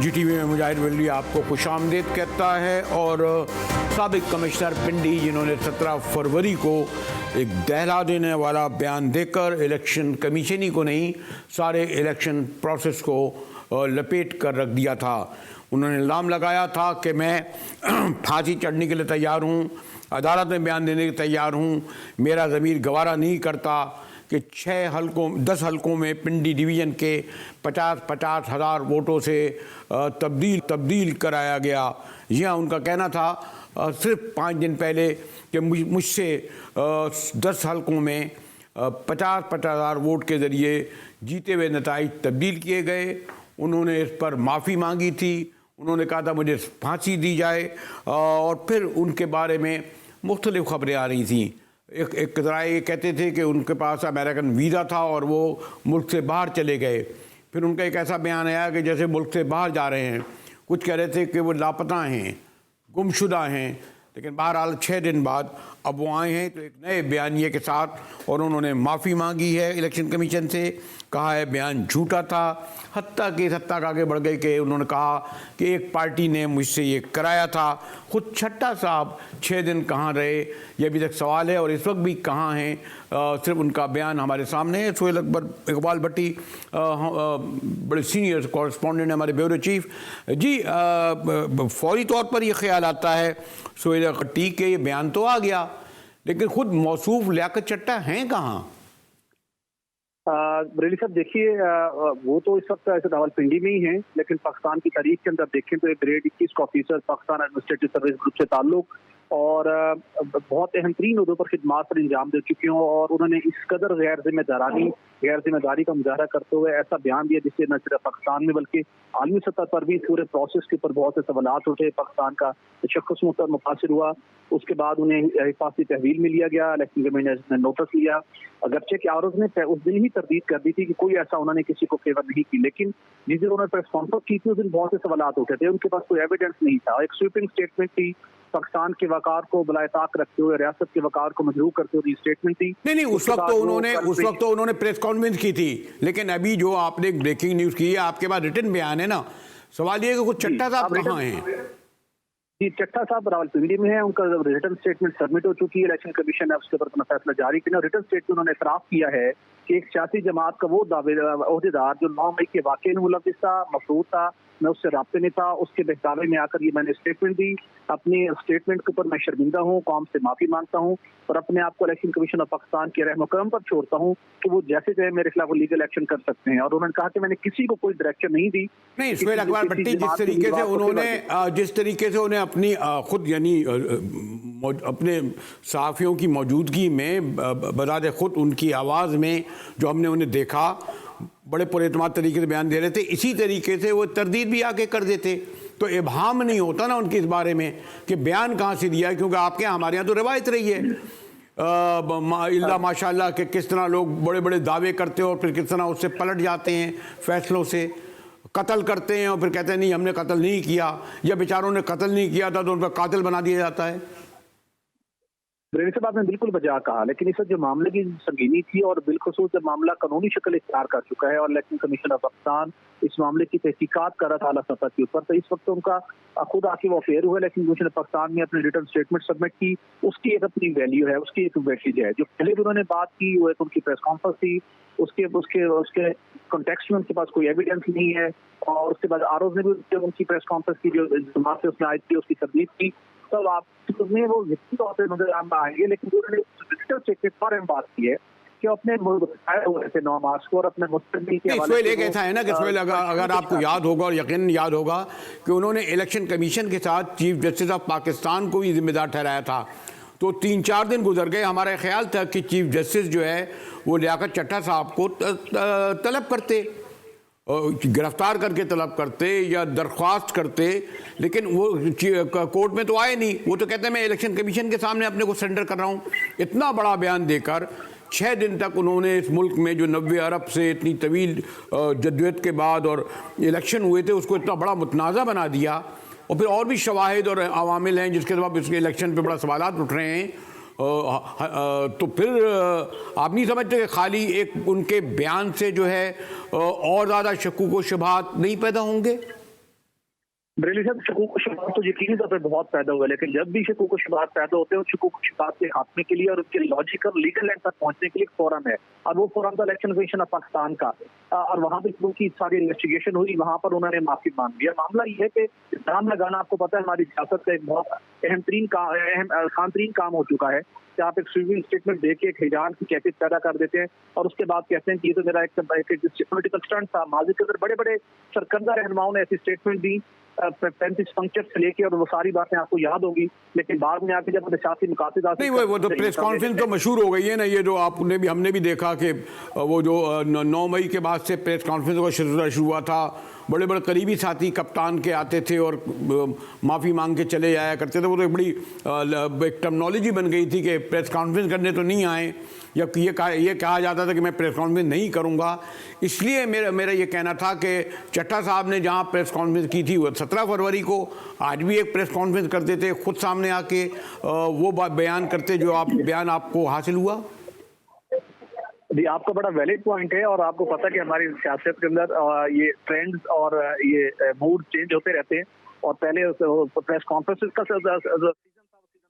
GTV में मुजाहिद वली आपको खुशामदीद कहता है। और साबिक कमिश्नर पिंडी जिन्होंने 17 फरवरी को एक दहला देने वाला बयान देकर इलेक्शन कमीशन ही को नहीं सारे इलेक्शन प्रोसेस को लपेट कर रख दिया था। उन्होंने इल्ज़ाम लगाया था कि मैं फांसी चढ़ने के लिए तैयार हूँ, अदालत में बयान देने के तैयार हूँ, मेरा ज़मीर गवारा नहीं करता कि 10 हलकों में पिंडी डिवीज़न के 50-50 हज़ार वोटों से तब्दील कराया गया। यह उनका कहना था सिर्फ 5 दिन पहले कि मुझसे 10 हलकों में 50-50 हज़ार वोट के ज़रिए जीते हुए नताइज तब्दील किए गए। उन्होंने इस पर माफ़ी मांगी थी, उन्होंने कहा था मुझे फांसी दी जाए, और फिर उनके बारे में मुख्तलिफ़ खबरें आ रही थीं। एक ज़रा ये कहते थे कि उनके पास अमेरिकन वीज़ा था और वो मुल्क से बाहर चले गए। फिर उनका एक ऐसा बयान आया कि जैसे मुल्क से बाहर जा रहे हैं, कुछ कह रहे थे कि वो लापता हैं, गुमशुदा हैं। लेकिन बहरहाल 6 दिन बाद अब वो आए हैं तो एक नए बयानिए के साथ, और उन्होंने माफ़ी मांगी है इलेक्शन कमीशन से, कहा है बयान झूठा था। हत्ता के आगे बढ़ गए कि उन्होंने कहा कि एक पार्टी ने मुझसे ये कराया था। खुद छट्टा साहब 6 दिन कहाँ रहे ये अभी तक सवाल है, और इस वक्त भी कहाँ हैं। सिर्फ उनका बयान हमारे सामने है। सोहेल अकबर इकबाल भट्टी बड़े सीनियर कॉरेस्पॉन्डेंट है, हमारे ब्यूरो चीफ जी। फौरी तौर पर ये ख्याल आता है सोहेल भट्टी के ये बयान तो आ गया, लेकिन खुद मौसूफ लियाकत चट्टा हैं कहाँ? बरेली साहब देखिए, वो तो इस वक्त ऐसे रावलपिंडी में ही हैं, लेकिन पाकिस्तान की तारीख के अंदर देखें तो एक ग्रेड 21 का officer, Pakistan administrative service group से ताल्लुक, और बहुत अहम तरीन उहदों पर खिदमात पर इंजाम दे चुके हों, और उन्होंने इस कदर गैर जिम्मेदारी का मुजाहरा करते हुए ऐसा बयान दिया जिससे न सिर्फ पाकिस्तान में बल्कि आलमी सतह पर भी पूरे प्रोसेस के ऊपर बहुत से सवालात उठे। पाकिस्तान का शख्स मुतासिर हुआ, उसके बाद उन्हें हिफाजती तहवील में लिया गया, इलेक्शन कमीशन ने नोटिस लिया। अगरचे कि आरोज ने उस दिन ही तरदीद कर दी थी कि कोई ऐसा उन्होंने किसी को फेवर नहीं की, लेकिन जिस दिन उन्होंने प्रेस कॉन्फ्रेंस की थी उस दिन बहुत से सवालात उठे थे। उनके पास कोई एविडेंस नहीं था, एक स्वीपिंग स्टेटमेंट थी, पाकिस्तान के वकार को बलाए ताक रखते हुए, रियासत के वकार को मजरूह करते हुए स्टेटमेंट थी। नहीं, उस वक्त तो उन्होंने प्रेस कॉन्फ्रेंस की थी, लेकिन अभी जो आपने ब्रेकिंग न्यूज की है आपके पास रिटन बयान है ना। सवाल ये कि कुछ चट्टा साहब कहाँ हैं? जी, चट्टा साहब रावलपिंडी में है, उनका रिटर्न स्टेटमेंट सबमिट हो चुकी है, इलेक्शन कमीशन ने उसके ऊपर अपना फैसला जारी किया। रिटर्न स्टेटमेंट उन्होंने इतराफ किया है कि एक सियासी जमात का वो अहदेदार जो 9 मई के वाक़े में मुलव्विस था, मफरूज था, मैं उससे राब्ते में था, उसके बहकावे में आकर ये मैंने स्टेटमेंट दी। अपनी स्टेटमेंट के ऊपर मैं शर्मिंदा हूँ, कौम से माफी मांगता हूँ, और अपने आप को इलेक्शन कमीशन ऑफ पाकिस्तान के रहम करम पर छोड़ता हूँ कि वो जैसे चाहे मेरे खिलाफ लीगल एक्शन कर सकते हैं। और उन्होंने कहा कि मैंने किसी को कोई डायरेक्शन नहीं दी। नहीं, सोहेल अकबर भट्टी जिस तरीके से उन्हें अपनी खुद यानी अपने सहाफ़ियों की मौजूदगी में बजाते खुद उनकी आवाज़ में जो हमने उन्हें देखा, बड़े पुरएतमाद तरीके से बयान दे रहे थे, इसी तरीके से वो तरदीद भी आके कर देते तो इबहाम नहीं होता ना उनके इस बारे में कि बयान कहाँ से दिया। क्योंकि आपके यहाँ हमारे यहाँ तो रवायत रही है इल्ला माशाल्लाह कि किस तरह लोग बड़े बड़े दावे करते हैं और फिर किस तरह उससे पलट जाते हैं, फैसलों से कत्ल करते हैं और फिर कहते हैं नहीं हमने कत्ल नहीं किया, या बेचारों ने कत्ल नहीं किया था तो उन पर कातिल बना दिया जाता है। बरेली साहब आपने बिल्कुल बजा कहा, लेकिन इस जो मामले की संगीनी थी और बिलखुसूस जब मामला कानूनी शक्ल इख्तियार कर चुका है और इलेक्शन कमीशन ऑफ पाकिस्तान इस मामले की तहकीकात कर रहा था आला सतह के ऊपर, तो इस वक्त उनका खुद आके वो फेयर हुआ। इलेक्शन कमीशन ऑफ पाकिस्तान ने अपनी रिटर्न स्टेटमेंट सबमिट की, उसकी एक अपनी वैल्यू है, उसकी एक वेटेज है। जो पहले भी उन्होंने बात की वो एक उनकी प्रेस कॉन्फ्रेंस थी, उसके कॉन्टेक्स्ट में उनके पास कोई एविडेंस नहीं है, और उसके बाद आरोज ने भी उनकी प्रेस कॉन्फ्रेंस की जो जमात से उसने आई थी उसकी तरदीद की। तब आप उसमें वो व्यक्ति तौर पर नजर आएंगे, लेकिन उन्होंने रिटर्न पर बात की है कि अपने हुए थे 9 मार्च को और अपने मुस्तकबिल के सोहेल एक ऐसा है ना कि सोहेल अगर आपको याद होगा और यकीन याद होगा कि उन्होंने इलेक्शन कमीशन के साथ चीफ जस्टिस ऑफ पाकिस्तान को भी जिम्मेदार ठहराया था। तो 3-4 दिन गुजर गए, हमारा ख्याल था कि चीफ जस्टिस जो है वो लियाकत चट्टा साहब को तलब करते, गिरफ्तार करके तलब करते या दरख्वास्त करते, लेकिन वो कोर्ट में तो आए नहीं। वो तो कहते हैं मैं इलेक्शन कमीशन के सामने अपने को सरेंडर कर रहा हूँ। इतना बड़ा बयान देकर 6 दिन तक उन्होंने इस मुल्क में जो 90 अरब से इतनी तवील जद्दोजहद के बाद और इलेक्शन हुए थे उसको इतना बड़ा मुतनाज़ा बना दिया। और फिर और भी शवाहिद और अवामिल हैं जिसके सबब इसके इलेक्शन पे बड़ा सवालात उठ रहे हैं। तो फिर आप नहीं समझते कि खाली एक उनके बयान से जो है और ज़्यादा शक्कू को शुबहात नहीं पैदा होंगे? बरेली साहब, शकूक शुबहात तो यकीनी तौर पर बहुत पैदा हुआ है, लेकिन जब भी शकूक शुबहात पैदा होते हैं, शकूक शुबहात के खात्मे के लिए और उसके लॉजिकल लीगल एंड तक पहुंचने के लिए एक फोरम है, और वो फोरम था इलेक्शन कमीशन ऑफ पाकिस्तान का। और वहां पर उनकी सारी इन्वेस्टिगेशन हुई, वहां पर उन्होंने माफी मांग लिया। मामला ये है कि इल्जाम लगाना, आपको पता है, हमारी सियासत का एक बहुत अहम तरीन काम हो चुका है कि आप एक स्वीपिंग स्टेटमेंट देके एक हिजान की कैफियत पैदा कर देते हैं और उसके बाद कहते हैं कि ये तो मेरा एक पॉलिटिकल स्टंट था। माजी के अंदर बड़े बड़े सरकर्दा रहनुमाओं ने ऐसी स्टेटमेंट दी 35 पंक्चर से लेके, और वो सारी बातें आपको याद होगी, लेकिन बाद में आके जब सियासी मुकासद नहीं, वो तो प्रेस कॉन्फ्रेंस तो मशहूर हो गई है ना, ये जो आपने भी हमने भी देखा कि वो जो 9 मई के बाद से प्रेस कॉन्फ्रेंस का सिलसिला शुरू हुआ था। बड़े बड़े करीबी साथी कप्तान के आते थे और माफ़ी मांग के चले जाया करते थे। वो तो एक बड़ी एक टर्मिनोलॉजी बन गई थी कि प्रेस कॉन्फ्रेंस करने तो नहीं आए, या ये कहा जाता था कि मैं प्रेस कॉन्फ्रेंस नहीं करूंगा। इसलिए मेरा ये कहना था कि चट्टा साहब ने जहां प्रेस कॉन्फ्रेंस की थी वो 17 फरवरी को, आज भी एक प्रेस कॉन्फ्रेंस करते थे, खुद सामने आके वो बयान करते जो बयान आपको हासिल हुआ। जी, आपका बड़ा वैलिड पॉइंट है, और आपको पता है कि हमारी सियासत के अंदर ये ट्रेंड्स और ये मूड चेंज होते रहते हैं। और पहले प्रेस कॉन्फ्रेंस का सीजन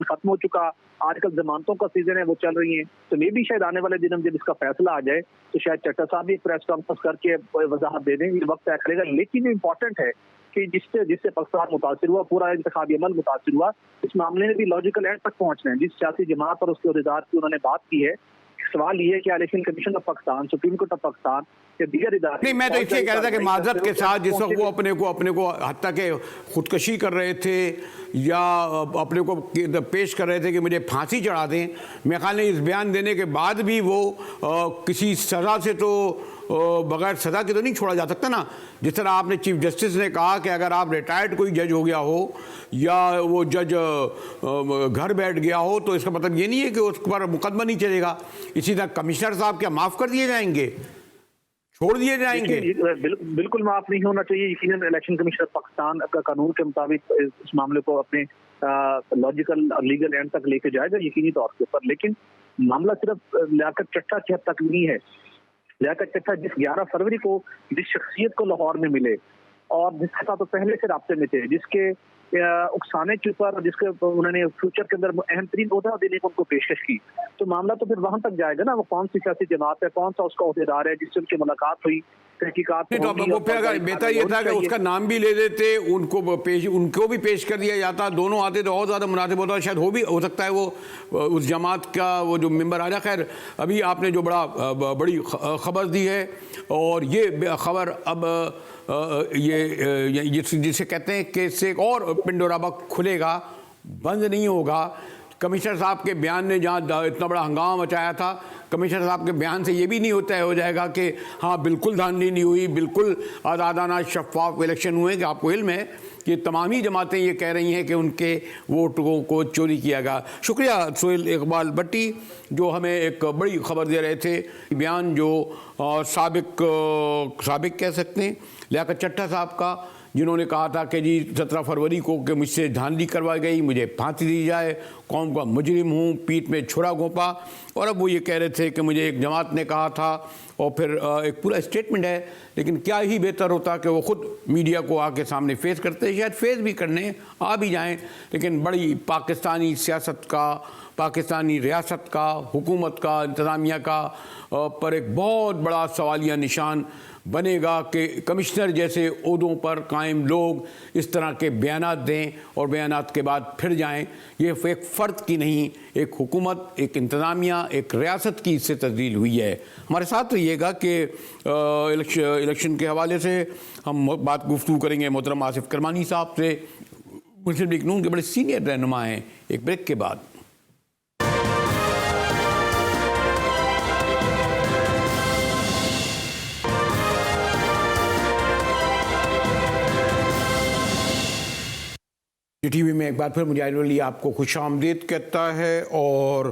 खत्म हो चुका, आजकल जमानतों का सीजन है, वो चल रही हैं। तो मे भी शायद आने वाले दिनों जब इसका फैसला आ जाए तो शायद चट्टा साहब भी एक प्रेस कॉन्फ्रेंस करके वजाहत दे दें, वक्त तय करेगा। लेकिन इम्पोर्टेंट है कि जिससे पाकिस्तान मुतासिर हुआ, पूरा इंतखाबी अमल मुतासिर हुआ, इस मामले में भी लॉजिकल एंड तक पहुंचना है। जिस सियासी जमात और उसके अहदेदार की उन्होंने बात की है, सवाल ये है कि election commission of Pakistan, supreme court of Pakistan के दीगर इदारे। नहीं, मैं तो इसलिए कह रहा था कि माजरत के साथ जिस वक्त वो अपने को हत्या के खुदकशी कर रहे थे या अपने को पेश कर रहे थे कि मुझे फांसी चढ़ा दें, मेरे ख्याल में इस बयान देने के बाद भी वो किसी सज़ा से तो बगैर सज़ा के तो नहीं छोड़ा जा सकता ना। जिस तरह आपने चीफ जस्टिस ने कहा कि अगर आप रिटायर्ड कोई जज हो गया हो या वो जज घर बैठ गया हो तो इसका मतलब ये नहीं है कि उस पर मुकदमा नहीं चलेगा। इसी तरह कमिश्नर साहब क्या माफ़ कर दिए जाएंगे, छोड़ दिए जाएंगे? बिल्कुल माफ नहीं होना चाहिए। यकीनन इलेक्शन कमीशन पाकिस्तान का कानून के मुताबिक इस मामले को अपने लॉजिकल और लीगल एंड तक लेके जाएगा यकीनी तौर के ऊपर। लेकिन मामला सिर्फ लियाकत चट्टा के हद तक नहीं है। लियाकत चट्टा जिस 11 फरवरी को जिस शख्सियत को लाहौर में मिले और जिसके साथ तो पहले से राब्ते में थे, जिसके उकसाने के ऊपर जिसके उन्होंने फ्यूचर के अंदर अहम तरीन ओहदा देने को उनको पेशकश की, तो मामला तो फिर वहां तक जाएगा ना। वो कौन सी सियासी जमात है, कौन सा उसका ओहदेदार है जिससे उनकी मुलाकात हुई, तहकीकात। तो फिर अगर बेहतर ये था कि उसका नाम भी ले देते, उनको भी पेश कर दिया जाता, दोनों आते तो और ज़्यादा मुनासिब होता। शायद हो सकता है वो उस जमात का वो जो मेंबर आ जाए। खैर, अभी आपने जो बड़ी खबर दी है, और ये खबर अब ये जिसे कहते हैं कि इससे एक और पिंडोरा बॉक्स खुलेगा, बंद नहीं होगा। कमिश्नर साहब के बयान ने जहाँ इतना बड़ा हंगामा मचाया था, कमिश्नर साहब के बयान से ये भी नहीं होता है हो जाएगा कि हाँ बिल्कुल धांधली नहीं हुई, बिल्कुल आज़ादाना शफाफ इलेक्शन हुए। कि आपको इल्म है कि तमाम ही जमातें ये कह रही हैं कि उनके वोटों को चोरी किया गया। शुक्रिया सोहेल इकबाल भट्टी जो हमें एक बड़ी खबर दे रहे थे। बयान जो साबिक कह सकते हैं लियाकत चट्टा साहब का, जिन्होंने कहा था कि जी 17 फरवरी को कि मुझसे धांधली करवाई गई, मुझे फांसी दी जाए, कौम का मुजरिम हूँ, पीठ में छुरा घोंपा। और अब वो ये कह रहे थे कि मुझे एक जमात ने कहा था, और फिर एक पूरा स्टेटमेंट है। लेकिन क्या ही बेहतर होता कि वो ख़ुद मीडिया को आके सामने फेस करते, शायद फेस भी करने आ भी जाएं। लेकिन बड़ी पाकिस्तानी सियासत का, पाकिस्तानी रियासत का, हुकूमत का, इंतज़ामिया का पर एक बहुत बड़ा सवालिया निशान बनेगा कि कमिश्नर जैसे ओहदों पर कायम लोग इस तरह के बयानात दें और बयानात के बाद फिर जाएं। ये एक फ़र्द की नहीं, एक हुकूमत, एक इंतज़ामिया, एक रियासत की इससे तब्दील हुई है। हमारे साथ रहिएगा कि इलेक्शन के हवाले से हम बात गुफ्तगू करेंगे मोहतरम आसिफ करमानी साहब से, मुस्लिम लीग नून के बड़े सीनियर रहनुमा हैं, एक ब्रेक के बाद। टीवी में एक बार फिर मुजाहिद अली आपको खुशामदीद कहता है। और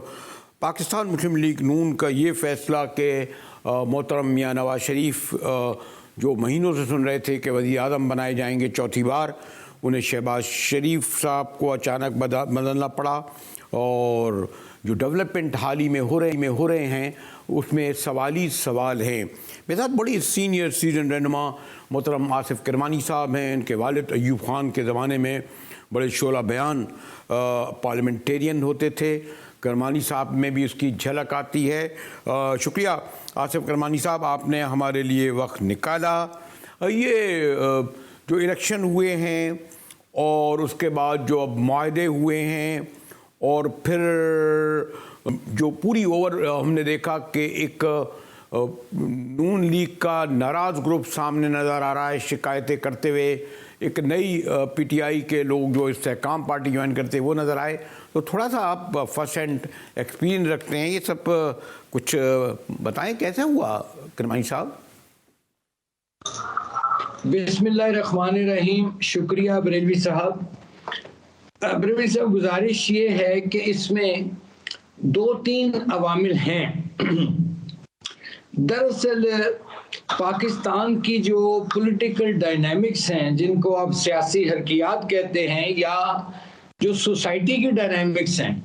पाकिस्तान मुस्लिम लीग नून का ये फ़ैसला कि मोहतरम मियां नवाज शरीफ जो महीनों से सुन रहे थे कि वज़ीर आज़म बनाए जाएंगे चौथी बार, उन्हें शहबाज शरीफ साहब को अचानक बदलना पड़ा। और जो डेवलपमेंट हाल ही में हो रहे हैं उसमें सवाली सवाल हैं। मेरे साथ बड़ी सीनियर सीजन रहनुमा मोहतरम आसिफ करमानी साहब हैं। इनके वालिद अयूब खान के ज़माने में बड़े शोला बयान पार्लियामेंटेरियन होते थे। करमानी साहब में भी उसकी झलक आती है। शुक्रिया आसिफ करमानी साहब, आपने हमारे लिए वक्त निकाला। ये जो इलेक्शन हुए हैं और उसके बाद जो अब मुआहदे हुए हैं और फिर जो पूरी ओवर हमने देखा कि एक नून लीग का नाराज़ ग्रुप सामने नज़र आ रहा है शिकायतें करते हुए, एक नई पीटीआई के लोग जो इस्तेहकाम पार्टी ज्वाइन करते हैं वो नज़र आए। तो थोड़ा सा आप फर्स्ट हैंड एक्सपीरियंस रखते हैं, ये सब कुछ बताएं कैसे हुआ करमानी साहब। बिस्मिल्लाहिर्रहमानिर्रहीम। शुक्रिया बरेलवी साहब। बरेलवी साहब, गुजारिश ये है कि इसमें 2-3 अवामिल हैं। दरअसल पाकिस्तान की जो पॉलिटिकल डायनामिक्स हैं, जिनको आप सियासी हरकियात कहते हैं, या जो सोसाइटी की डायनामिक्स हैं,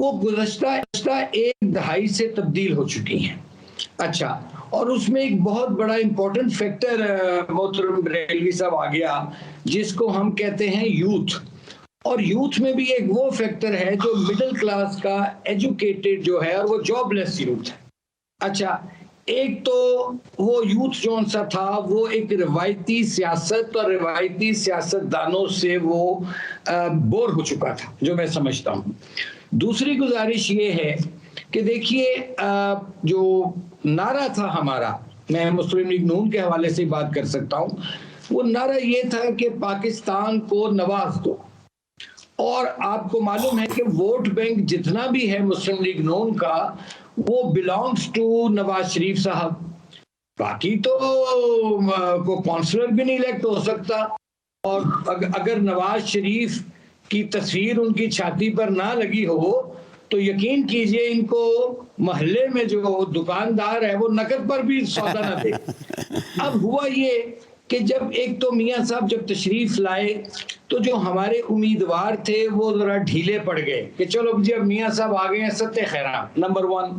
वो गुज़श्ता एक दहाई से तब्दील हो चुकी हैं। अच्छा, और उसमें एक बहुत बड़ा इंपॉर्टेंट फैक्टर मोहतरम बरेलवी साहब आ गया, जिसको हम कहते हैं यूथ। और यूथ में भी एक वो फैक्टर है जो मिडिल क्लास का एजुकेटेड जो है, और वो जॉबलेस यूथ है। अच्छा, एक तो वो यूथ जो सा था वो एक रिवायती सियासत और रिवायती सियासतदानों से वो बोर हो चुका था, जो मैं समझता हूँ। दूसरी गुजारिश ये है कि देखिए, जो नारा था हमारा, मैं मुस्लिम लीग नून के हवाले से बात कर सकता हूँ, वो नारा ये था कि पाकिस्तान को नवाज दो। और आपको मालूम है कि वोट बैंक जितना भी है मुस्लिम लीग नून का, वो बिलोंग्स टू नवाज शरीफ साहब। बाकी तो को काउंसलर भी नहीं इलेक्ट हो सकता। और अगर नवाज शरीफ की तस्वीर उनकी छाती पर ना लगी हो तो यकीन कीजिए इनको मोहल्ले में जो दुकानदार है वो नकद पर भी सौदा ना दे। अब हुआ ये कि जब एक तो मियां साहब जब तशरीफ लाए तो जो हमारे उम्मीदवार थे वो जरा ढीले पड़ गए कि चलो जी अब मियां साहब आ गए हैं, सत्य खैरा, नंबर 1।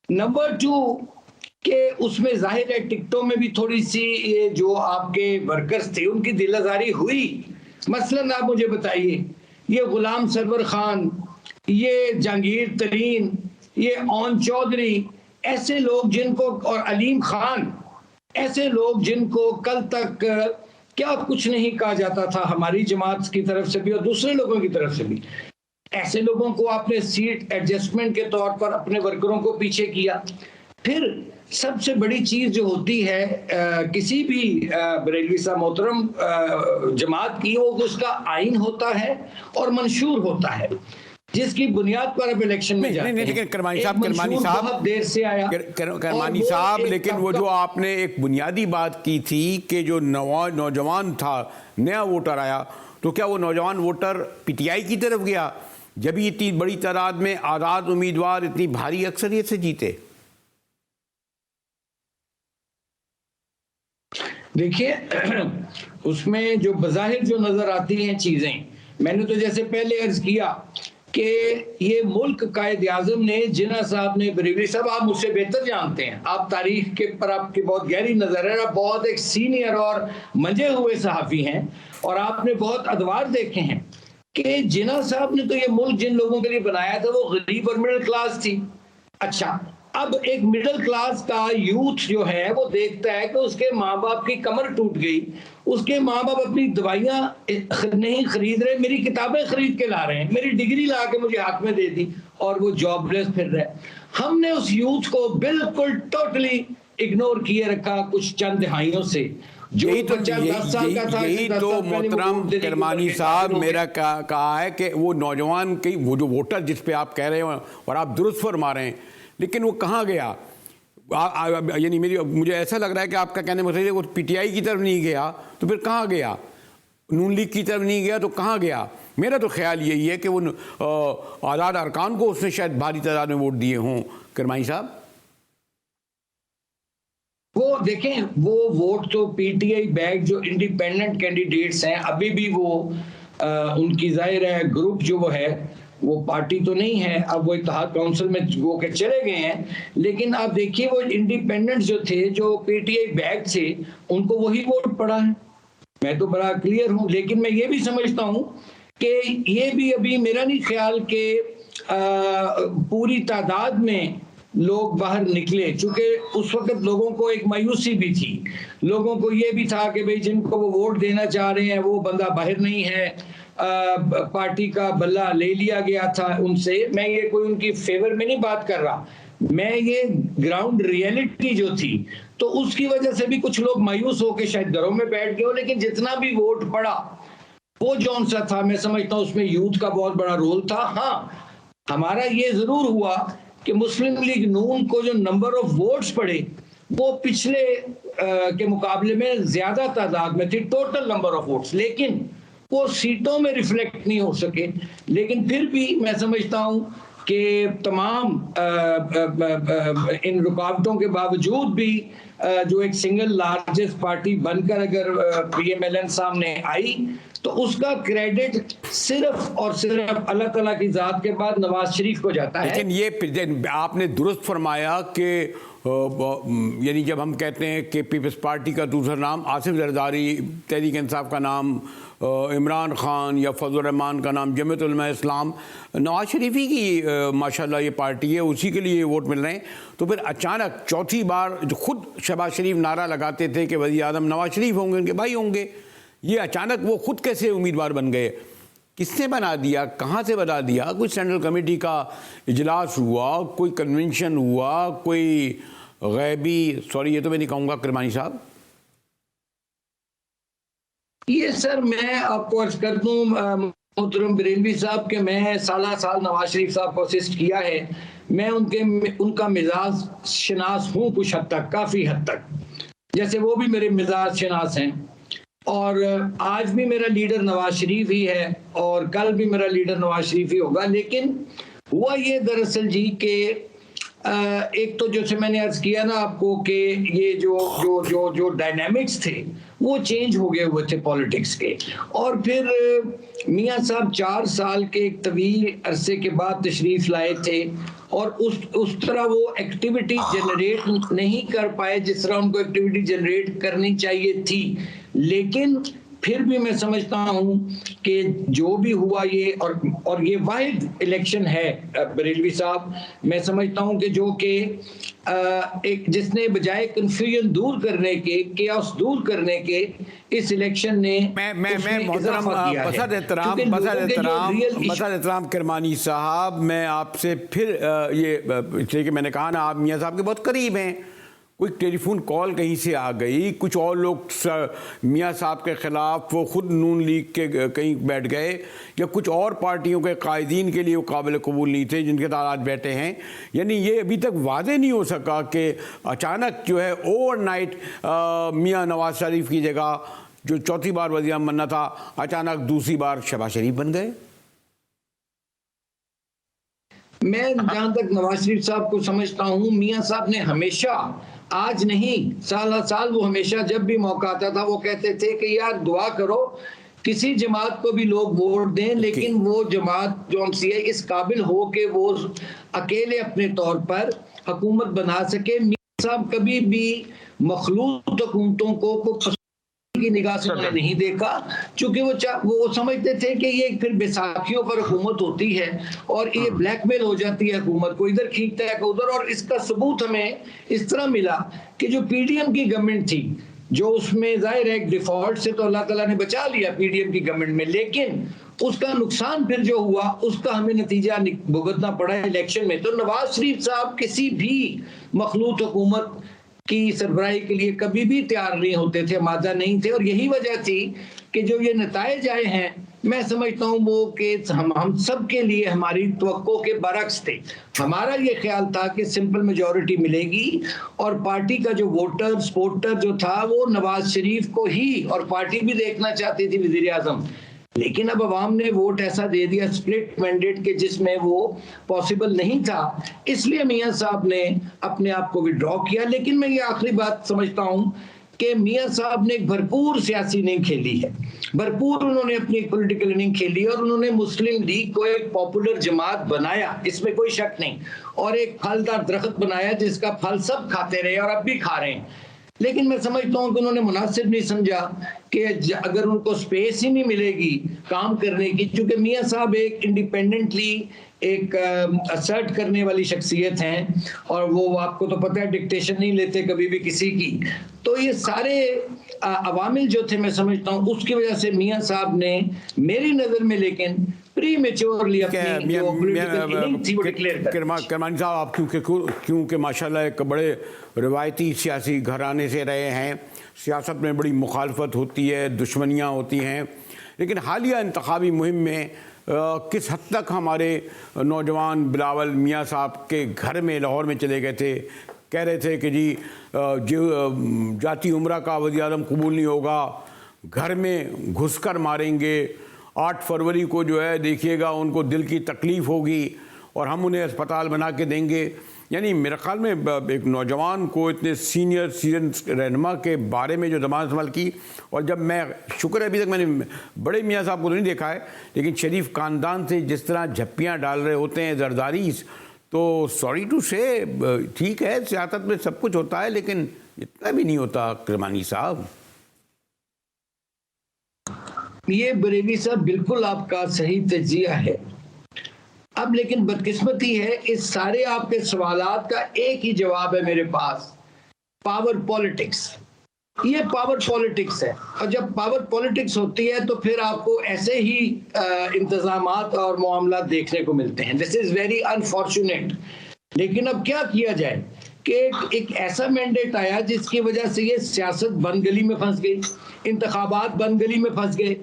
नंबर 2 कि उसमें जाहिर है टिकटों में भी थोड़ी सी ये जो आपके वर्कर्स थे उनकी दिल आजारी हुई। मसलन आप मुझे बताइए, ये गुलाम सरवर खान, ये जहांगीर तरीन, ये ओन चौधरी, ऐसे लोग जिनको, और अलीम खान, ऐसे लोग जिनको कल तक क्या कुछ नहीं कहा जाता था हमारी जमात की तरफ से भी और दूसरे लोगों की तरफ से भी, ऐसे लोगों को आपने सीट एडजस्टमेंट के तौर पर अपने वर्करों को पीछे किया। फिर सबसे बड़ी चीज जो होती है किसी भी बरेलवी साहब मोहतरम जमात की, वो उसका आइन होता है और मंशूर होता है, जिसकी बुनियाद पर अब इलेक्शन में जाते हैं। लेकिन करमानी साहब बहुत देर से आया करमानी साहब, लेकिन वो जो आपने एक बुनियादी बात की थी कि जो नौजवान था, नया वोटर आया, तो क्या वो नौजवान वोटर पीटीआई की तरफ गया जब इतनी बड़ी तादाद में आज़ाद उम्मीदवार इतनी भारी अक्सरियत से जीते? देखिए, उसमें जो बज़ाहिर जो नजर आती हैं चीजें, मैंने तो जैसे पहले अर्ज किया कि ये मुल्क कायद-ए-आज़म ने, जिन्ना साहब ने, बरेलवी साहब आप मुझसे बेहतर जानते हैं, आप तारीख के पर आपकी बहुत गहरी नजर है, आप बहुत एक सीनियर और मंजे हुए सहाफ़ी हैं और आपने बहुत अदवार देखे हैं कि जिन्ना साहब ने तो ये मुल्क जिन लोगों के लिए बनाया था वो गरीब और मिडिल क्लास थी। अच्छा, अब एक मिडिल क्लास का यूथ जो है वो देखता है कि उसके माँ बाप की कमर टूट गई, उसके माँ बाप अपनी दवाइयाँ नहीं खरीद रहे, मेरी किताबें खरीद के ला रहे हैं, मेरी डिग्री ला के मुझे हाथ में दे दी, और वो जॉबलेस फिर रहे। हमने उस यूथ को बिल्कुल टोटली इग्नोर किए रखा कुछ चंद दिहाइयों से। यही तो मोहतरम करमानी साहब मेरा कहा है कि वो नौजवान की, वो जो वोटर जिस पे आप कह रहे हो और आप दुरुस्त फरमा रहे हैं, लेकिन वो कहाँ गया? यानी मुझे ऐसा लग रहा है कि आपका कहने मतलब वो पीटीआई की तरफ नहीं गया तो फिर कहाँ गया? नून लीग की तरफ नहीं गया तो कहाँ गया? मेरा तो ख्याल यही है कि वो आज़ाद अरकान को उसने शायद भारी तादाद में वोट दिए हों। करमानी साहब, वो देखें, वो वोट तो पीटीआई बैग जो इंडिपेंडेंट कैंडिडेट्स हैं, अभी भी वो उनकी जाहिर है ग्रुप जो वो है वो पार्टी तो नहीं है, अब वो इत्तेहाद काउंसिल में वो के चले गए हैं, लेकिन आप देखिए वो इंडिपेंडेंट जो थे, जो पीटीआई बैक थे, उनको वही वोट पड़ा है। मैं तो बड़ा क्लियर हूं, लेकिन मैं ये भी समझता हूं कि ये भी अभी मेरा नहीं ख्याल कि पूरी तादाद में लोग बाहर निकले, चूंकि उस वक्त लोगों को एक मायूसी भी थी, लोगों को ये भी था कि भाई जिनको वो वोट देना चाह रहे हैं वो बंदा बाहर नहीं है, पार्टी का बल्ला ले लिया गया था उनसे। मैं ये कोई उनकी फेवर में नहीं बात कर रहा, मैं ये ग्राउंड रियलिटी जो थी, तो उसकी वजह से भी कुछ लोग मायूस होकर शायद घरों में बैठ गए हो। लेकिन जितना भी वोट पड़ा वो जौन सा था, मैं समझता हूँ उसमें यूथ का बहुत बड़ा रोल था। हाँ, हमारा ये जरूर हुआ कि मुस्लिम लीग नून को जो नंबर ऑफ वोट्स पड़े वो पिछले के मुकाबले में ज्यादा तादाद में थी, टोटल नंबर ऑफ वोट्स, लेकिन वो सीटों में रिफ्लेक्ट नहीं हो सके। लेकिन फिर भी मैं समझता हूं कि तमाम इन रुकावटों के बावजूद भी जो एक सिंगल लार्जेस्ट पार्टी बनकर अगर पीएमएलएन सामने आई, तो उसका क्रेडिट सिर्फ और सिर्फ अल्लाह ताला की जात के बाद नवाज शरीफ को जाता है। लेकिन ये आपने दुरुस्त फरमाया कि यानी जब हम कहते हैं कि पीपल्स पार्टी का दूसरा नाम आसिफ जरदारी, तहरीक इंसाफ का नाम इमरान खान या फजल रहमान का नाम जमीयत उलमा इस्लाम, नवाज शरीफ ही की माशाल्लाह ये पार्टी है, उसी के लिए वोट मिल रहे हैं, तो फिर अचानक चौथी बार जो खुद शहबाज शरीफ नारा लगाते थे कि वज़ीर आज़म नवाज शरीफ होंगे, उनके भाई होंगे, ये अचानक वो खुद कैसे उम्मीदवार बन गए? किसने बना दिया, कहाँ से बना दिया? कोई सेंट्रल कमेटी का इजलास हुआ, कोई कन्वेंशन हुआ, कोई गैबी, सॉरी ये तो मैं नहीं कहूँगा किरमानी साहब। ये सर मैं आपको अर्ज कर दूं मोहतरम बरेलवी साहब के मैं साल नवाज शरीफ साहब को असिस्ट किया है, मैं उनका मिजाज शनास हूँ कुछ हद तक, काफ़ी हद तक, जैसे वो भी मेरे मिजाज शनास हैं। और आज भी मेरा लीडर नवाज शरीफ ही है और कल भी मेरा लीडर नवाज शरीफ ही होगा। लेकिन हुआ ये दरअसल जी कि एक तो जैसे मैंने अर्ज किया ना आपको कि ये जो डायनामिक्स थे वो चेंज हो गए हुए थे पॉलिटिक्स के, और फिर मियां साहब 4 साल के एक तवील अरसे के बाद तशरीफ लाए थे और उस तरह वो एक्टिविटी जनरेट नहीं कर पाए जिस तरह उनको एक्टिविटी जनरेट करनी चाहिए थी। लेकिन फिर भी मैं समझता हूं कि जो भी हुआ ये और ये वाहिद इलेक्शन है बरेलवी साहब, मैं समझता हूं कि जो कि एक जिसने बजाय कंफ्यूजन दूर करने के, केओस दूर करने के, इस इलेक्शन ने मैं बसर एहतराम किरमानी साहब, मैं आपसे फिर ये इसलिए कि मैंने कहा ना आप मियाँ साहब के बहुत करीब हैं, कोई टेलीफोन कॉल कहीं से आ गई, कुछ और लोग मियाँ साहब के ख़िलाफ़ वो ख़ुद नून लीग के कहीं बैठ गए, या कुछ और पार्टियों के कायदीन के लिए वो काबिल कबूल नहीं थे जिनके साथ आज बैठे हैं। यानी ये अभी तक वादे नहीं हो सका कि अचानक जो है ओवरनाइट मियाँ नवाज शरीफ की जगह जो चौथी बार वज़ीर आज़म बनना था, अचानक दूसरी बार शहबाज शरीफ बन गए। मैं जहाँ तक नवाज शरीफ साहब को समझता हूँ, मियाँ साहब ने हमेशा, आज नहीं साल वो हमेशा जब भी मौका आता था वो कहते थे कि यार दुआ करो किसी जमात को भी लोग वोट दें, लेकिन वो जमात जो सी है इस काबिल हो कि वो अकेले अपने तौर पर हुकूमत बना सके। मियाँ साहब कभी भी मखलूत हुकूमतों को की निगाह से उन्होंने नहीं देखा, क्योंकि वो समझते थे कि ये फिर बैसाखियों पर हुकूमत होती है और ये ब्लैकमेल हो जाती है हुकूमत को, इधर खींचता है उधर। और इसका सबूत हमें इस तरह मिला कि जो पीडीएम की गवर्नमेंट थी, जो उसमें जाहिर है डिफॉल्ट से तो अल्लाह ताला ने बचा लिया पीडीएम की गवर्नमेंट में, लेकिन उसका नुकसान फिर जो हुआ उसका हमें नतीजा भुगतना पड़ा इलेक्शन में। तो नवाज शरीफ साहब किसी भी मखलूत हुकूमत की सरबराही के लिए कभी भी तैयार नहीं होते थे, आमादा नहीं थे। और यही वजह थी कि जो ये नताइज आए हैं, मैं समझता हूँ वो कि हम सब के लिए हमारी तवक्को के बरक्स थे। हमारा ये ख्याल था कि सिंपल मेजॉरिटी मिलेगी और पार्टी का जो वोटर सपोर्टर जो था वो नवाज शरीफ को ही, और पार्टी भी देखना चाहती थी वजीर आजम, लेकिन अब अवाम ने वोट ऐसा दे दिया स्प्लिट मैंडेट के जिसमें वो पॉसिबल नहीं था, इसलिए मियां साहब ने अपने आप को विड्रॉ किया। लेकिन मैं ये आखिरी बात समझता हूं कि मियां साहब ने एक भरपूर सियासी इनिंग खेली है, भरपूर उन्होंने अपनी पॉलिटिकल इनिंग खेली और उन्होंने मुस्लिम लीग को एक पॉपुलर जमात बनाया, इसमें कोई शक नहीं, और एक फलदार दरख्त बनाया जिसका फल सब खाते रहे और अब भी खा रहे हैं। लेकिन मैं समझता हूं कि उन्होंने मुनासिब नहीं समझा कि अगर उनको स्पेस ही नहीं मिलेगी काम करने की, क्योंकि मियां साहब एक इंडिपेंडेंटली एक असर्ट करने वाली शख्सियत हैं और वो आपको तो पता है डिक्टेशन नहीं लेते कभी भी किसी की। तो ये सारे अवामिल जो थे मैं समझता हूँ उसकी वजह से मियां साहब ने मेरी नज़र में लेकिन प्रीमेच्योरली अपनी जो पॉलिटिकल इनिंग थी वो डिक्लेयर कर दी। करमानी साहब, आप क्योंकि माशाल्लाह एक बड़े रिवायती सियासी घराने से रहे हैं, सियासत में बड़ी मुखालफत होती है, दुश्मनियाँ होती हैं, लेकिन हालिया इंतखाबी मुहिम में किस हद तक हमारे नौजवान बिलावल मियां साहब के घर में लाहौर में चले गए थे, कह रहे थे कि जी जो जाती उम्रा का वज़ीर-ए-आज़म कबूल नहीं होगा, घर में घुसकर मारेंगे, 8 फरवरी को जो है देखिएगा उनको दिल की तकलीफ़ होगी और हम उन्हें अस्पताल बना के देंगे। यानी मेरे ख्याल में एक नौजवान को इतने सीनियर रहनुमा के बारे में जो ज़बान इस्तेमाल की, और जब मैं शुक्र है अभी तक मैंने बड़े मियाँ साहब को तो नहीं देखा है, लेकिन शरीफ ख़ानदान से जिस तरह झप्पियाँ डाल रहे होते हैं जरदारीस, तो सॉरी टू से ठीक है सियासत में सब कुछ होता है लेकिन इतना भी नहीं होता। करमानी साहब, ये बरेली साहब बिल्कुल आपका सही तजिया है। अब लेकिन बदकिस्मती है, इस सारे आपके सवालात का एक ही जवाब है मेरे पास, पावर पॉलिटिक्स। ये पावर पॉलिटिक्स है, और जब पावर पॉलिटिक्स होती है तो फिर आपको ऐसे ही इंतजामात और मामला देखने को मिलते हैं। This is very unfortunate. लेकिन अब क्या किया जाए कि एक ऐसा मैंडेट आया जिसकी वजह से ये सियासत बंद गली में फंस गई, इंतखाबात बंद गली में फंस गए।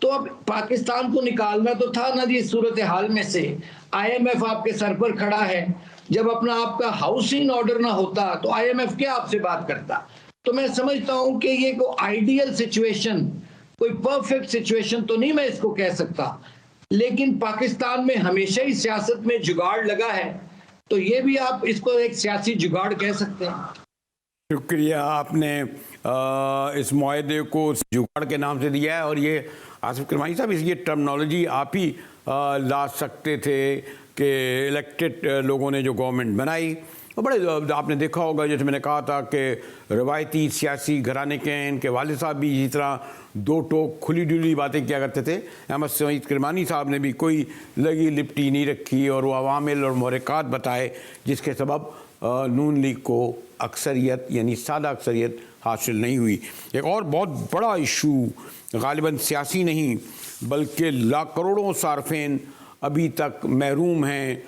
तो अब पाकिस्तान को निकालना तो था ना जी इस सूरत हाल में से। IMF आपके सर पर खड़ा है, जब अपना आपका हाउसिंग ऑर्डर ना होता तो IMF क्या आपसे बात करता। तो मैं समझता हूं कि ये कोई आइडियल सिचुएशन, कोई परफेक्ट सिचुएशन तो नहीं मैं इसको कह सकता, लेकिन पाकिस्तान में हमेशा ही सियासत में जुगाड़ लगा है, तो ये भी आप इसको एक सियासी जुगाड़ कह सकते हैं। शुक्रिया, आपने इस मुआहदे को जुगाड़ के नाम से दिया है, और ये आसिफ करमानी साहब ये टर्मिनोलॉजी आप ही ला सकते थे कि इलेक्टेड लोगों ने जो गवर्नमेंट बनाई, और बड़े आपने देखा होगा जैसे मैंने कहा था कि रवायती सियासी घराने के हैं, इनके वालिद साहब भी इसी तरह दो टोक खुली डुली बातें किया करते थे। अहमद सईद करमानी साहब ने भी कोई लगी लिपटी नहीं रखी और वो अवामिल और महरक़ात बताए जिसके सबब नून लीग को अक्सरियत यानी सादा अक्सरियत हासिल नहीं हुई। एक और बहुत बड़ा इशू गालिबन सियासी नहीं बल्कि लाख करोड़ों सार्फिन अभी तक महरूम हैं।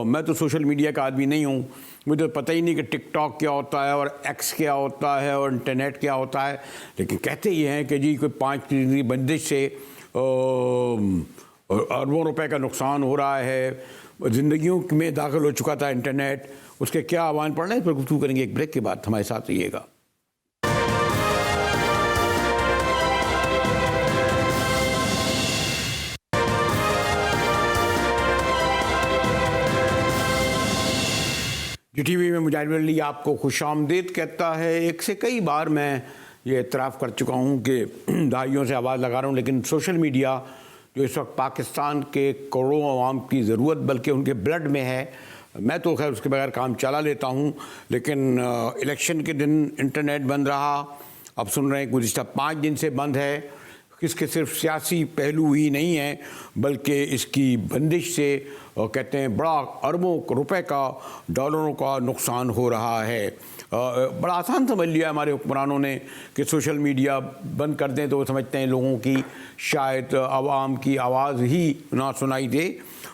मैं तो सोशल मीडिया का आदमी नहीं हूँ, मुझे तो पता ही नहीं कि टिकटॉक क्या होता है और एक्स क्या होता है और इंटरनेट क्या होता है, लेकिन कहते ये हैं कि जी कोई 5 की बंदिश से अरबों रुपए का नुकसान हो रहा है, ज़िंदगियों में दाखिल हो चुका था इंटरनेट। उसके क्या आह्वान पड़ रहे हैं इस पर गुफ्तगू करेंगे एक ब्रेक के बाद। हमारे साथ रहिएगा। GTV में मुजाहिद अली आपको खुशामदीद कहता है। एक से कई बार मैं ये इतराफ़ कर चुका हूँ कि दहाइयों से आवाज़ लगा रहा हूँ, लेकिन सोशल मीडिया जो इस वक्त पाकिस्तान के करोड़ों अवाम की ज़रूरत बल्कि उनके ब्लड में है, मैं तो खैर उसके बगैर काम चला लेता हूँ, लेकिन इलेक्शन के दिन इंटरनेट बंद रहा। अब सुन रहे हैं गुज़िश्ता 5 दिन से बंद है। इसके सिर्फ सियासी पहलू ही नहीं है बल्कि इसकी बंदिश से कहते हैं बड़ा अरबों रुपए का डॉलरों का नुकसान हो रहा है। बड़ा आसान समझ लिया हमारे हुक्मरानों ने कि सोशल मीडिया बंद कर दें तो वो समझते हैं लोगों की शायद आवाम की आवाज़ ही ना सुनाई दे।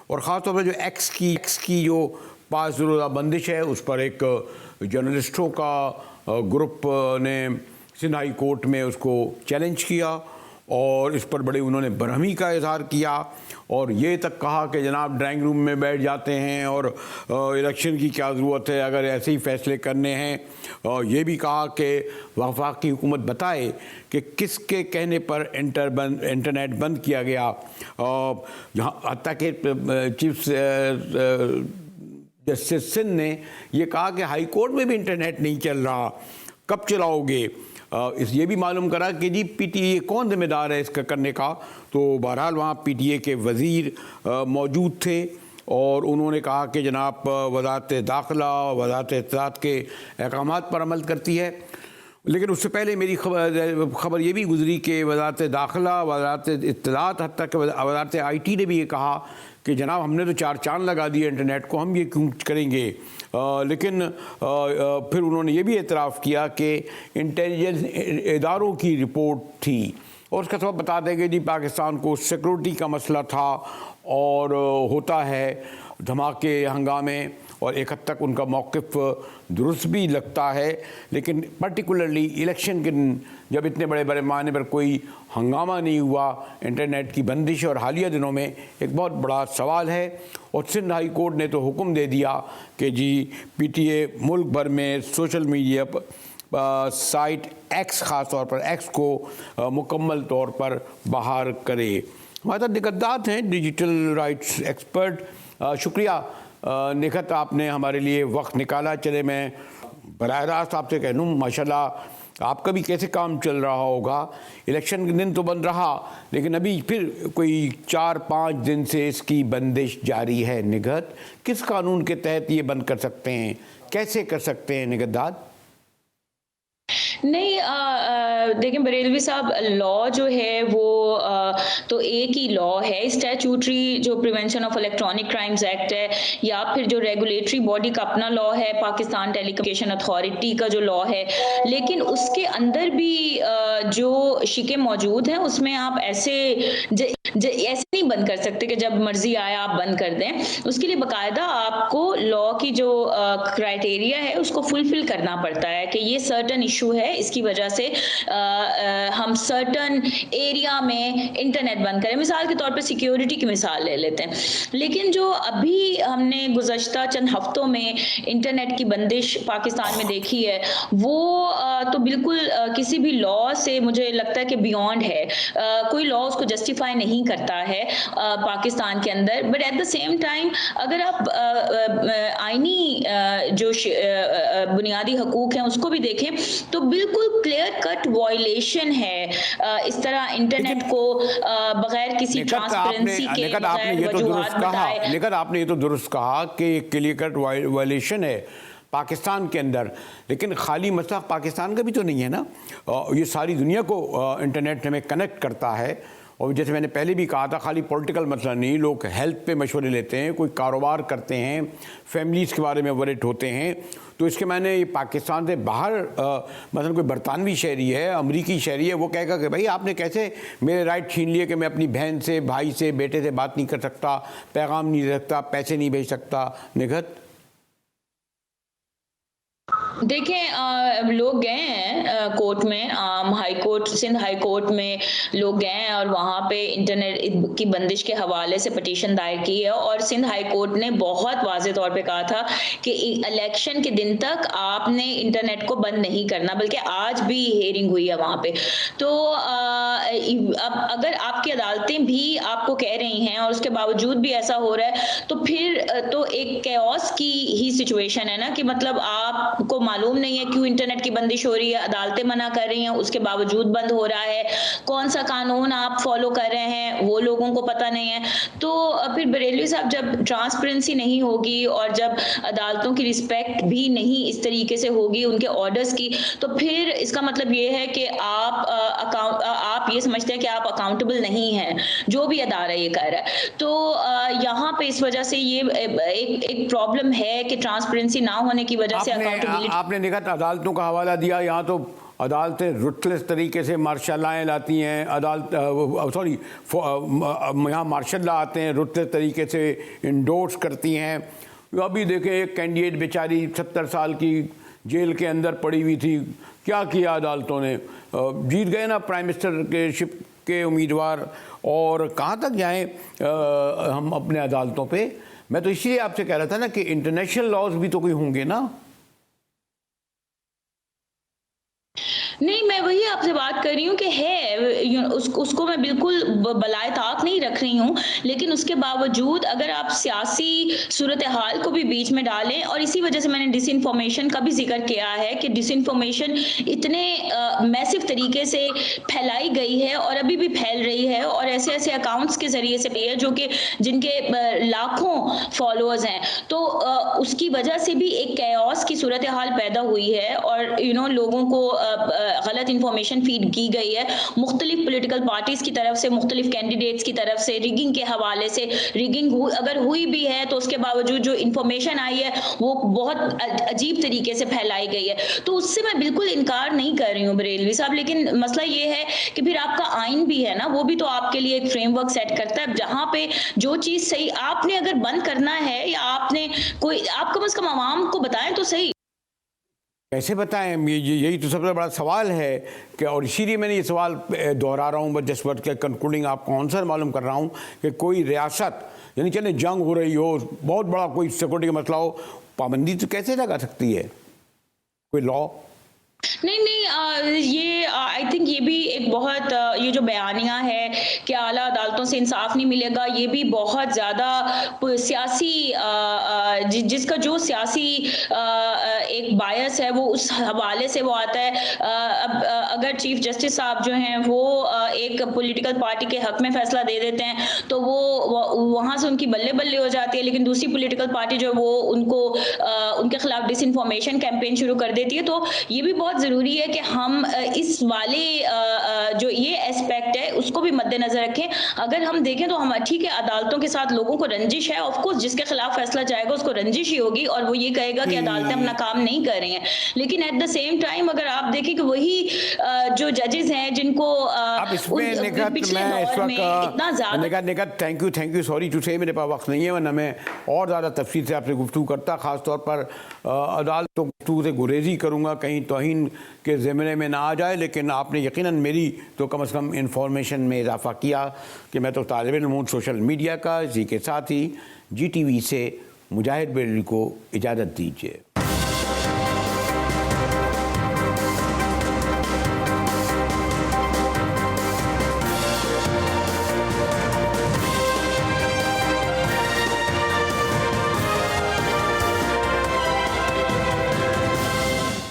और ख़ास तौर पर जो एक्स की जो 5 रोज़ा बंदिश है उस पर एक जर्नलिस्टों का ग्रुप ने सिंध हाई कोर्ट में उसको चैलेंज किया और इस पर बड़े उन्होंने बरहमी का इजहार किया और ये तक कहा कि जनाब ड्राइंग रूम में बैठ जाते हैं और इलेक्शन की क्या ज़रूरत है अगर ऐसे ही फ़ैसले करने हैं। और ये भी कहा कि वफाकी हुकूमत बताए कि किसके कहने पर इंटरनेट बंद किया गया। जहाँ हत्ता के चीफ जस्टिस सिंध ने ये कहा कि हाई कोर्ट में भी इंटरनेट नहीं चल रहा, कब चलाओगे। ये भी मालूम करा कि जी पीटीए कौन जिम्मेदार है इसका करने का। तो बहरहाल वहाँ पीटीए के वज़ीर मौजूद थे और उन्होंने कहा कि जनाब वज़ारत दाखिला वज़ारत इत्तलात के अहकामात पर अमल करती है। लेकिन उससे पहले मेरी खबर ये भी गुजरी कि वज़ारत दाखिला वज़ारत इत्तलात हत्ता कि वज़ारत आईटी ने भी ये कहा कि जनाब हमने तो 4 चांद लगा दिए इंटरनेट को, हम ये क्यों करेंगे। लेकिन फिर उन्होंने ये भी एतराफ़ किया कि इंटेलिजेंस इदारों की रिपोर्ट थी और उसका सबब बता दें कि जी पाकिस्तान को सिक्योरिटी का मसला था और होता है धमाके हंगामे और एक हद तक उनका मौक़िफ़ दुरुस्त भी लगता है। लेकिन पर्टिकुलरली इलेक्शन के दिन जब इतने बड़े पैमाने पर कोई हंगामा नहीं हुआ, इंटरनेट की बंदिश और हालिया दिनों में एक बहुत बड़ा सवाल है। और सिंध हाई कोर्ट ने तो हुक्म दे दिया कि जी पीटीए मुल्क भर में सोशल मीडिया साइट एक्स ख़ास तौर पर एक्स को मुकम्मल तौर पर बाहर करे। हमारे साथ निगहदार हैं डिजिटल राइट्स एक्सपर्ट। शुक्रिया निखत, आपने हमारे लिए वक्त निकाला। चले मैं बराह रास्त आपसे कह दूँ माशाल्लाह आपका भी कैसे काम चल रहा होगा। इलेक्शन के दिन तो बंद रहा लेकिन अभी फिर कोई 4-5 दिन से इसकी बंदिश जारी है। निगहत किस कानून के तहत ये बंद कर सकते हैं, कैसे कर सकते हैं निगहदार? नहीं, देखिए बरेलवी साहब, लॉ जो है वो तो एक ही लॉ है। स्टैट्यूटरी जो prevention of electronic crimes act है या फिर जो रेगुलेटरी बॉडी का अपना लॉ है पाकिस्तान टेलीकम्युनिकेशन अथॉरिटी का जो लॉ है, लेकिन उसके अंदर भी जो शिकें मौजूद हैं उसमें आप ऐसे नहीं बंद कर सकते कि जब मर्जी आया आप बंद कर दें। उसके लिए बाकायदा आपको लॉ की जो क्राइटेरिया है उसको फुलफिल करना पड़ता है कि ये सर्टन इशू है, इसकी वजह से हम सर्टन एरिया में इंटरनेट बंद करें। मिसाल के तौर पे सिक्योरिटी की मिसाल ले लेते हैं। लेकिन जो अभी हमने गुज़श्ता चंद हफ्तों में इंटरनेट की बंदिश पाकिस्तान में देखी है वो तो बिल्कुल किसी भी लॉ से मुझे लगता है कि बियॉन्ड है। कोई लॉ उसको जस्टिफाई नहीं करता है पाकिस्तान के अंदर। But at the same time अगर आप आईनी जो बुनियादी हकूक हैं उसको भी देखें तो बिल्कुल क्लियर कट वायलेशन है इस तरह इंटरनेट को बगैर किसी ट्रांसपेरेंसी के लेकिन आपने ये तो दुरुस्त कहा कि क्लियर कट वायलेशन है पाकिस्तान के अंदर। लेकिन खाली मसला पाकिस्तान का भी तो नहीं है ना, ये सारी दुनिया को इंटरनेट हमें कनेक्ट करता है। और जैसे मैंने पहले भी कहा था खाली पॉलिटिकल मसला नहीं, लोग हेल्थ पे मशवरे लेते हैं, कोई कारोबार करते हैं, फैमिलीज़ के बारे में वरिट होते हैं। तो इसके मैंने ये पाकिस्तान से बाहर मतलब कोई बरतानवी शहरी है, अमरीकी शहरी है, वो कहेगा कि भाई आपने कैसे मेरे राइट छीन लिए कि मैं अपनी बहन से, भाई से, बेटे से बात नहीं कर सकता, पैगाम नहीं दे सकता, पैसे नहीं भेज सकता। निगहत देखें, लोग गए हैं कोर्ट में, high court, Sindh high court में लोग गए हैं और वहाँ पे इंटरनेट की बंदिश के हवाले से पटिशन दायर की है और सिंध हाई कोर्ट ने बहुत वाज़े तौर पे कहा था कि इलेक्शन के दिन तक आपने इंटरनेट को बंद नहीं करना, बल्कि आज भी हियरिंग हुई है वहाँ पे। तो अब अगर आपकी अदालतें भी आपको कह रही हैं और उसके बावजूद भी ऐसा हो रहा है तो फिर तो एक कैओस की ही सिचुएशन है ना, कि मतलब आपको मालूम नहीं है क्यों इंटरनेट की बंदिश हो रही है, अदालतें मना कर रही हैं, उसके बावजूद बंद हो रहा है, कौन सा कानून आप फॉलो कर रहे हैं वो लोगों को पता नहीं है। तो फिर बरेलवी साहब, जब ट्रांसपेरेंसी नहीं होगी और जब अदालतों की रिस्पेक्ट भी नहीं इस तरीके से होगी उनके ऑर्डर्स की, तो फिर इसका मतलब ये है कि आप ये समझते हैं कि आप अकाउंटेबल नहीं हैं जो भी अदारा ये कर रहा है। तो यहाँ पे इस वजह से ये एक प्रॉब्लम है कि ट्रांसपेरेंसी ना होने की वजह से अकाउंटेबिलिटी। आपने देखा अदालतों का हवाला दिया, यहाँ तो अदालतें रुटलेस तरीके से मार्शल लॉ लाती हैं, यहाँ मार्शल लॉ आते हैं, रुटलेस तरीके से इंडोर्स करती हैं। अभी देखें एक कैंडिडेट बेचारी 70 साल की जेल के अंदर पड़ी हुई थी, क्या किया अदालतों ने, जीत गए ना प्राइम मिनिस्टर के शिप के उम्मीदवार। और कहाँ तक जाएं हम अपने अदालतों पे। मैं तो इसलिए आपसे कह रहा था ना कि इंटरनेशनल लॉज भी तो कोई होंगे ना। नहीं, मैं वही आपसे बात कर रही हूँ कि है उसको मैं बिल्कुल बलाए ताक नहीं रख रही हूँ, लेकिन उसके बावजूद अगर आप सियासी सूरत हाल को भी बीच में डालें, और इसी वजह से मैंने डिसइंफॉर्मेशन का भी जिक्र किया है कि डिसइंफॉर्मेशन इतने मैसिव तरीके से फैलाई गई है और अभी भी फैल रही है, और ऐसे ऐसे अकाउंट्स के जरिए से भी है जो कि जिनके लाखों फॉलोअर्स हैं, तो उसकी वजह से भी एक कैओस की सूरत हाल पैदा हुई है, और लोगों को गलत इंफॉर्मेशन फीड की गई है मुख्तलिफ पॉलिटिकल पार्टीज की तरफ से, मुख्तलिफ कैंडिडेट्स की तरफ से, रिगिंग के हवाले से। रिगिंग अगर हुई भी है तो उसके बावजूद जो इंफॉर्मेशन आई है वो बहुत अजीब तरीके से फैलाई गई है, तो उससे मैं बिल्कुल इनकार नहीं कर रही हूँ बरेलवी साहब, लेकिन मसला ये है कि फिर आपका आइन भी है ना, वो भी तो आपके लिए एक फ्रेमवर्क सेट करता है, जहां पे जो चीज सही आपने अगर बंद करना है, या आपने कोई, आप कम से कम आवाम को बताएं तो सही। कैसे बताएं, यही तो सबसे बड़ा सवाल है कि, और इसीलिए मैंने ये सवाल दोहरा रहा हूँ, बस जस्ट वर्ड के कंक्लूडिंग आपको आंसर मालूम कर रहा हूँ कि कोई रियासत, यानी चले जंग हो रही हो, बहुत बड़ा कोई सिक्योरिटी का मसला हो, पाबंदी तो कैसे लगा सकती है कोई लॉ? नहीं, ये आई थिंक ये भी एक बहुत ये जो बयानियां है कि आला अदालतों से इंसाफ नहीं मिलेगा, ये भी बहुत ज़्यादा सियासी जिसका जो सियासी एक बायस है वो उस हवाले से वो आता है। अब अगर चीफ जस्टिस साहब जो हैं वो एक पॉलिटिकल पार्टी के हक में फैसला दे देते हैं तो वो वहाँ से उनकी बल्ले बल्ले हो जाती है, लेकिन दूसरी पॉलिटिकल पार्टी जो वो उनको उनके खिलाफ डिसइंफॉर्मेशन कैंपेन शुरू कर देती है। तो ये भी बहुत ज़रूरी है कि हम इस वाले जो ये एस्पेक्ट है उसको भी मद्देनजर रखें। अगर हम देखें तो हम ठीक है, अदालतों के साथ लोगों को रंजिश है, ऑफ कोर्स जिसके खिलाफ फैसला जाएगा उसको रंजिश ही होगी और वो ये कहेगा कि अदालतें अपना काम नहीं कर रही हैं, लेकिन एट द सेम टाइम अगर आप देखें कि वही जो जजेस हैं जिनको आप इसमें निकत thank you sorry to say, मेरे पास वक्त नहीं है, वरना मैं और ज़्यादा तफसील से आपसे गुफ्तगू करता, ख़ासतौर पर अदालतों गुफ्तगू से गुरेजी करूँगा कहीं तौहीन के ज़िम्मे में ना आ जाए, लेकिन आपने यकीनन मेरी तो कम से कम इंफॉर्मेशन में इजाफ़ा किया कि मैं तो तालिब इल्म हूँ सोशल मीडिया का। इसी के साथ ही GTV से मुजाहिद बेलवी को इजाज़त दीजिए।